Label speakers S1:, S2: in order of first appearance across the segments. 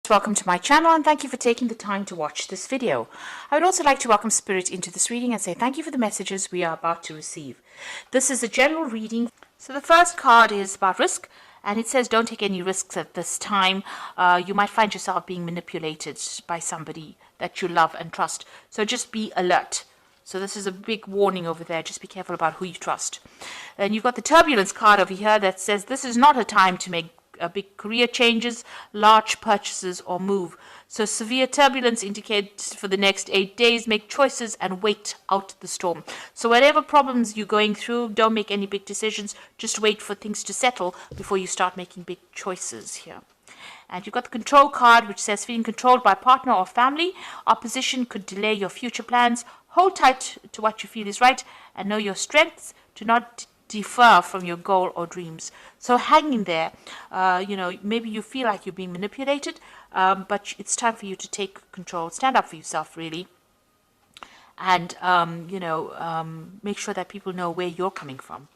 S1: Welcome to my channel and thank you for taking the time to watch this video. I would also like to welcome Spirit into this reading and say thank you for the messages we are about to receive. This is a general reading. So the first card is about risk, and it says don't take any risks at this time. You might find yourself being manipulated by somebody that you love and trust. So just be alert. So this is a big warning over there. Just be careful about who you trust. And you've got the turbulence card over here that says this is not a time to make big career changes, large purchases, or move. So severe turbulence indicates for the next 8 days, make choices and wait out the storm. So whatever problems you're going through, don't make any big decisions. Just wait for things to settle before you start making big choices here. And you've got the control card, which says feeling controlled by partner or family. Opposition could delay your future plans. Hold tight to what you feel is right and know your strengths. Do not defer from your goal or dreams. So hang in there. Maybe you feel like you're being manipulated, but it's time for you to take control. Stand up for yourself, really. And, make sure that people know where you're coming from.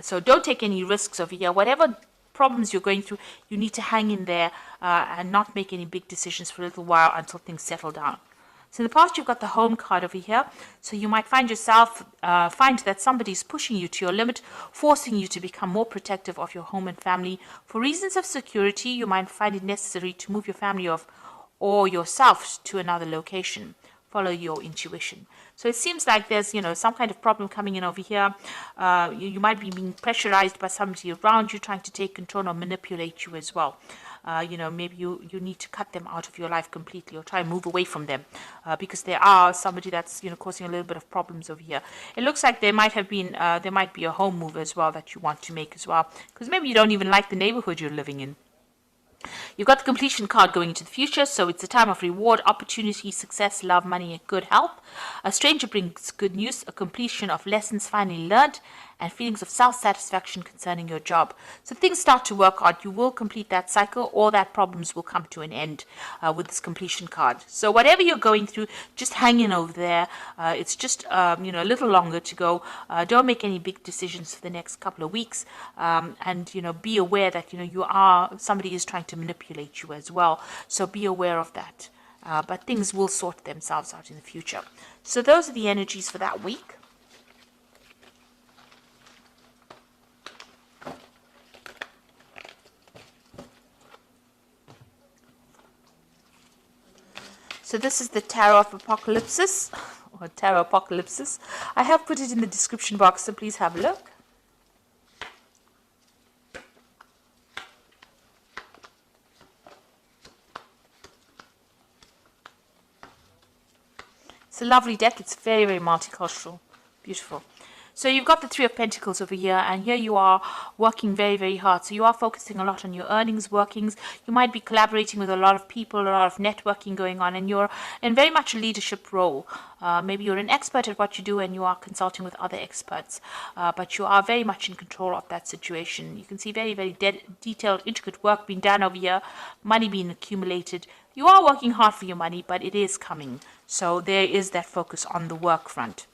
S1: So don't take any risks over here. Whatever problems you're going through, you need to hang in there and not make any big decisions for a little while until things settle down. So in the past, you've got the home card over here. So you might find yourself, find that somebody's pushing you to your limit, forcing you to become more protective of your home and family. For reasons of security, you might find it necessary to move your family or yourself to another location. Follow your intuition. So it seems like there's, some kind of problem coming in over here. You might be being pressurized by somebody around you trying to take control or manipulate you as well. Maybe you need to cut them out of your life completely or try and move away from them because there are somebody that's, causing a little bit of problems over here. It looks like there might be a home move as well that you want to make as well, because maybe you don't even like the neighborhood you're living in. You've got the completion card going into the future, so it's a time of reward, opportunity, success, love, money, and good health. A stranger brings good news, a completion of lessons finally learned, and feelings of self-satisfaction concerning your job. So things start to work out. You will complete that cycle. All that problems will come to an end with this completion card. So whatever you're going through, just hang in over there. It's just, a little longer to go. Don't make any big decisions for the next couple of weeks. And be aware that, somebody is trying to manipulate you as well. So be aware of that. But things will sort themselves out in the future. So those are the energies for that week. So this is the Tarot of Apocalypsis, or Tarot Apocalypsis. I have put it in the description box, so please have a look. It's a lovely deck. It's very, very multicultural. Beautiful. So you've got the Three of Pentacles over here, and here you are working very, very hard. So you are focusing a lot on your earnings, workings. You might be collaborating with a lot of people, a lot of networking going on, and you're in very much a leadership role. Maybe you're an expert at what you do and you are consulting with other experts, but you are very much in control of that situation. You can see very, very detailed, intricate work being done over here, money being accumulated. You are working hard for your money, but it is coming. So there is that focus on the work front.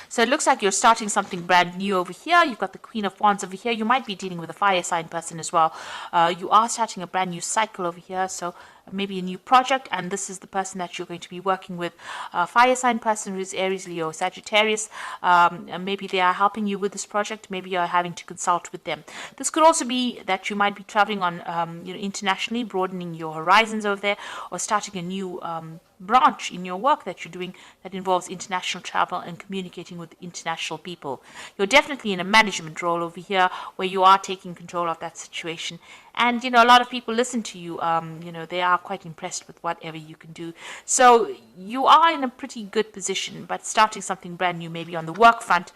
S1: So it looks like you're starting something brand new over here. You've got the Queen of Wands over here. You might be dealing with a fire sign person as well. You are starting a brand new cycle over here. So maybe a new project, and this is the person that you're going to be working with. A fire sign person who is Aries, Leo, Sagittarius. And maybe they are helping you with this project. Maybe you're having to consult with them. This could also be that you might be traveling on, internationally, broadening your horizons over there, or starting a new branch in your work that you're doing that involves international travel and communicating with international people. You're definitely in a management role over here where you are taking control of that situation. And, a lot of people listen to you. They are quite impressed with whatever you can do. So you are in a pretty good position, but starting something brand new, maybe on the work front,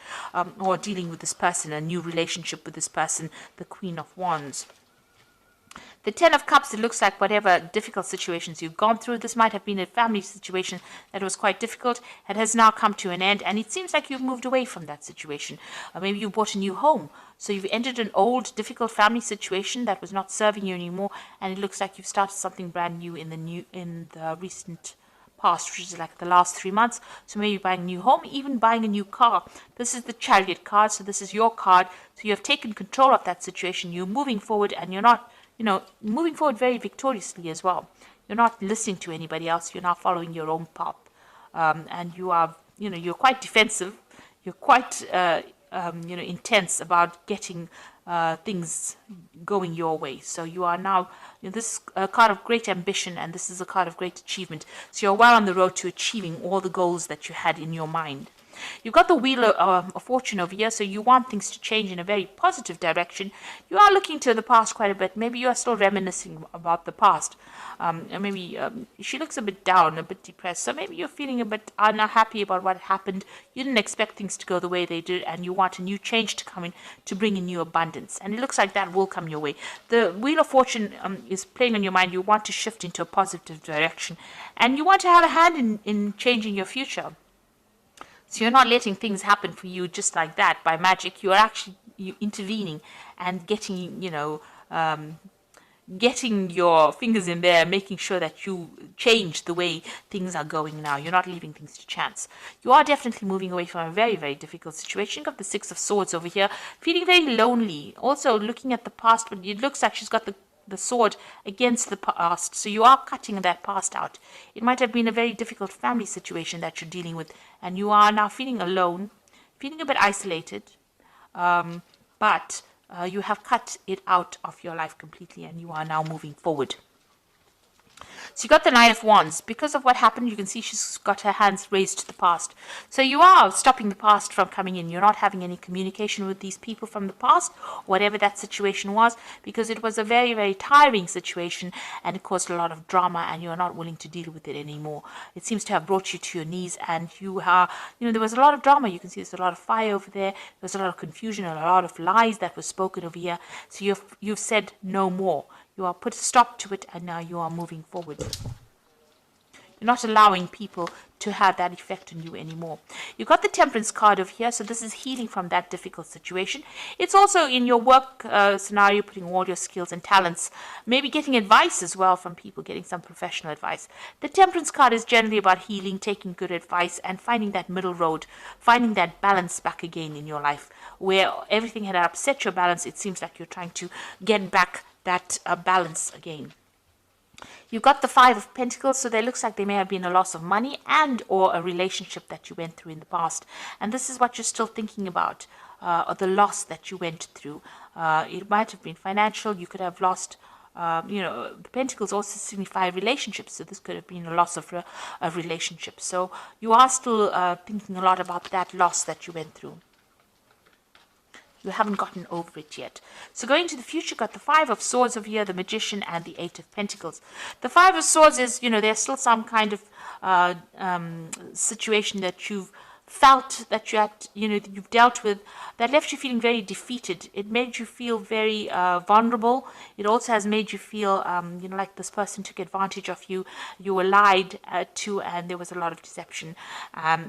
S1: or dealing with this person, a new relationship with this person, the Queen of Wands. The Ten of Cups, it looks like whatever difficult situations you've gone through, this might have been a family situation that was quite difficult and has now come to an end, and it seems like you've moved away from that situation. Or maybe you bought a new home, so you've ended an old, difficult family situation that was not serving you anymore, and it looks like you've started something brand new in the recent past, which is like the last 3 months. So maybe buying a new home, even buying a new car. This is the Chariot card, so this is your card. So you have taken control of that situation. You're moving forward, and you're not moving forward very victoriously as well. You're not listening to anybody else. You're not following your own path. And you are, you're quite defensive. You're quite, intense about getting things going your way. So you are now, this is a card of great ambition, and this is a card of great achievement. So you're well on the road to achieving all the goals that you had in your mind. You've got the Wheel of Fortune over here, so you want things to change in a very positive direction. You are looking to the past quite a bit. Maybe you are still reminiscing about the past. And maybe she looks a bit down, a bit depressed. So maybe you're feeling a bit unhappy about what happened. You didn't expect things to go the way they did, and you want a new change to come in to bring in new abundance. And it looks like that will come your way. The Wheel of Fortune is playing on your mind. You want to shift into a positive direction, and you want to have a hand in changing your future. So you're not letting things happen for you just like that by magic. You're actually intervening and getting, getting your fingers in there, making sure that you change the way things are going now. You're not leaving things to chance. You are definitely moving away from a very, very difficult situation. You've got the Six of Swords over here, feeling very lonely. Also looking at the past, but it looks like she's got the sword against the past, so you are cutting that past out. It might have been a very difficult family situation that you're dealing with, and you are now feeling alone, feeling a bit isolated, but you have cut it out of your life completely, and you are now moving forward. So you got the Nine of Wands. Because of what happened, you can see she's got her hands raised to the past. So you are stopping the past from coming in. You're not having any communication with these people from the past, whatever that situation was, because it was a very, very tiring situation, and it caused a lot of drama, and you're not willing to deal with it anymore. It seems to have brought you to your knees, and you are, there was a lot of drama. You can see there's a lot of fire over there. There's a lot of confusion and a lot of lies that were spoken over here. So you've said no more. You are put a stop to it, and now you are moving forward. You're not allowing people to have that effect on you anymore. You've got the Temperance card over here, so this is healing from that difficult situation. It's also in your work scenario, putting all your skills and talents, maybe getting advice as well from people, getting some professional advice. The Temperance card is generally about healing, taking good advice, and finding that middle road, finding that balance back again in your life. Where everything had upset your balance, it seems like you're trying to get back that balance again. You've got the Five of Pentacles, so there looks like there may have been a loss of money and or a relationship that you went through in the past. And this is what you're still thinking about, or the loss that you went through. It might have been financial. You could have lost, the Pentacles also signify relationships, so this could have been a loss of a relationship. So you are still thinking a lot about that loss that you went through. You haven't gotten over it yet. So going to the future, got the Five of Swords over here, the Magician, and the Eight of Pentacles. The Five of Swords is, there's still some kind of situation that you've felt that you had, you've dealt with, that left you feeling very defeated. It made you feel very vulnerable. It also has made you feel, like this person took advantage of you. You were lied to, and there was a lot of deception.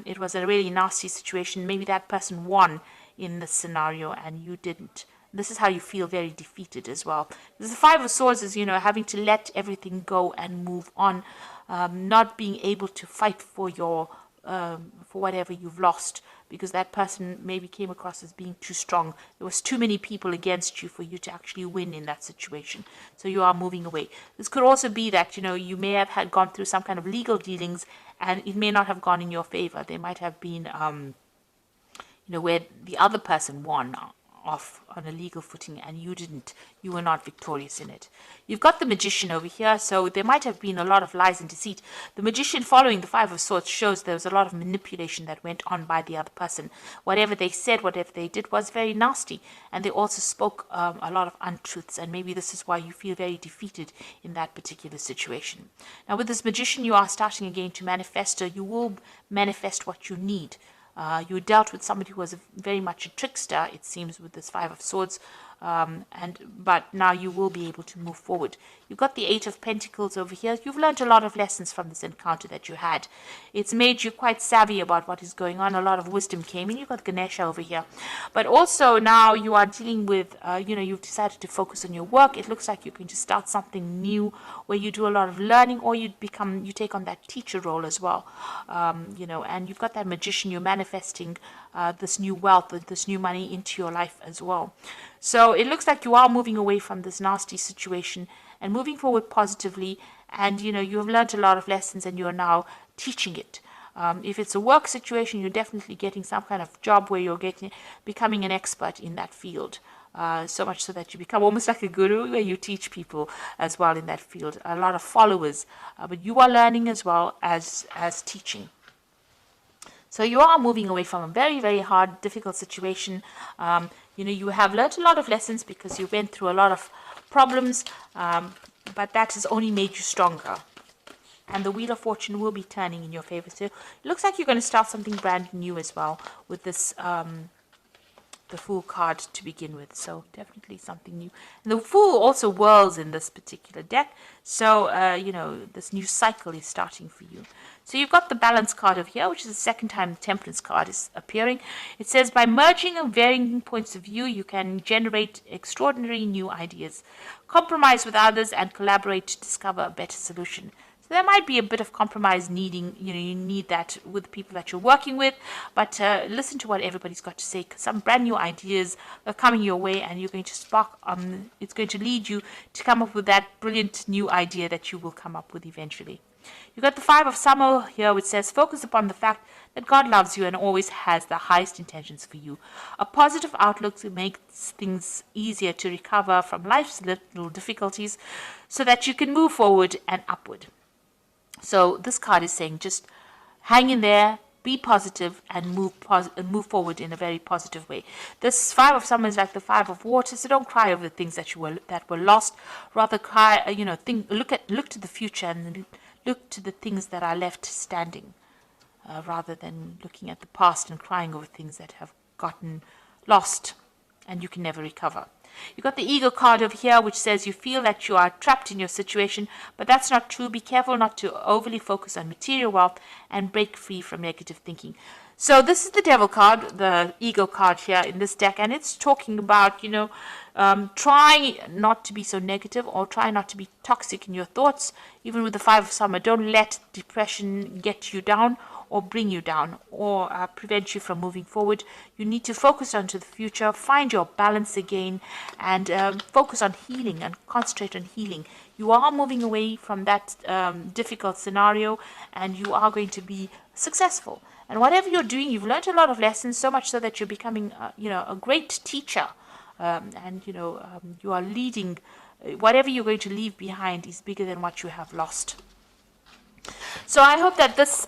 S1: It was a really nasty situation. Maybe that person won in this scenario and you didn't. This is how you feel very defeated as well. The Five of Swords is, having to let everything go and move on, not being able to fight for your for whatever you've lost, because that person maybe came across as being too strong. There was too many people against you for you to actually win in that situation. So you are moving away. This could also be that, you may have gone through some kind of legal dealings, and it may not have gone in your favor. There might have been where the other person won off on a legal footing and you didn't. You were not victorious in it. You've got the Magician over here, so there might have been a lot of lies and deceit. The Magician, following the Five of Swords, shows there was a lot of manipulation that went on by the other person. Whatever they said, whatever they did was very nasty, and they also spoke a lot of untruths, and maybe this is why you feel very defeated in that particular situation. Now with this Magician, you are starting again to manifest, or you will manifest what you need. You dealt with somebody who was very much a trickster, it seems, with this Five of Swords, but now you will be able to move forward. You've got the Eight of Pentacles over here. You've learned a lot of lessons from this encounter that you had. It's made you quite savvy about what is going on. A lot of wisdom came in. You've got Ganesha over here. But also now you are dealing with, you've decided to focus on your work. It looks like you're going to start something new where you do a lot of learning, or you take on that teacher role as well. And you've got that magician. You're manifesting this new wealth, this new money into your life as well. So it looks like you are moving away from this nasty situation and moving forward positively. And, you have learned a lot of lessons and you are now teaching it. If it's a work situation, you're definitely getting some kind of job where you're becoming an expert in that field. So much so that you become almost like a guru, where you teach people as well in that field. A lot of followers, but you are learning as well as teaching. So you are moving away from a very, very hard, difficult situation. You have learned a lot of lessons because you went through a lot of problems, but that has only made you stronger. And the Wheel of Fortune will be turning in your favor. So it looks like you're going to start something brand new as well with this, the Fool card to begin with. So definitely something new. And the Fool also whirls in this particular deck. So, this new cycle is starting for you. So you've got the Balance card over here, which is the second time the Temperance card is appearing. It says, by merging and varying points of view, you can generate extraordinary new ideas. Compromise with others and collaborate to discover a better solution. So there might be a bit of compromise needing, you need that with the people that you're working with, but listen to what everybody's got to say, because some brand new ideas are coming your way and you're going to spark, it's going to lead you to come up with that brilliant new idea that you will come up with eventually. You've got the Five of Summer here, which says, focus upon the fact that God loves you and always has the highest intentions for you. A positive outlook makes things easier to recover from life's little difficulties so that you can move forward and upward. So this card is saying just hang in there, be positive, and move forward in a very positive way. This Five of Summer is like the Five of Water, so don't cry over the things that were lost. Rather cry, look to the future and look to the things that are left standing, rather than looking at the past and crying over things that have gotten lost and you can never recover. You've got the Eagle card over here, which says you feel that you are trapped in your situation, but that's not true. Be careful not to overly focus on material wealth and break free from negative thinking. So this is the Devil card, the Eagle card here in this deck, and it's talking about, try not to be so negative or try not to be toxic in your thoughts. Even with the Five of Summer, don't let depression get you down or bring you down or prevent you from moving forward. You need to focus onto the future, find your balance again, and focus on healing and concentrate on healing. You are moving away from that difficult scenario and you are going to be successful. And whatever you're doing, you've learned a lot of lessons, so much so that you're becoming a great teacher. You are leading. Whatever you're going to leave behind is bigger than what you have lost. So I hope that this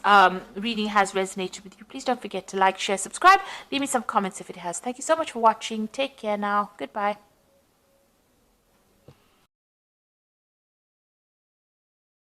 S1: reading has resonated with you. Please don't forget to like, share, subscribe. Leave me some comments if it has. Thank you so much for watching. Take care now. Goodbye.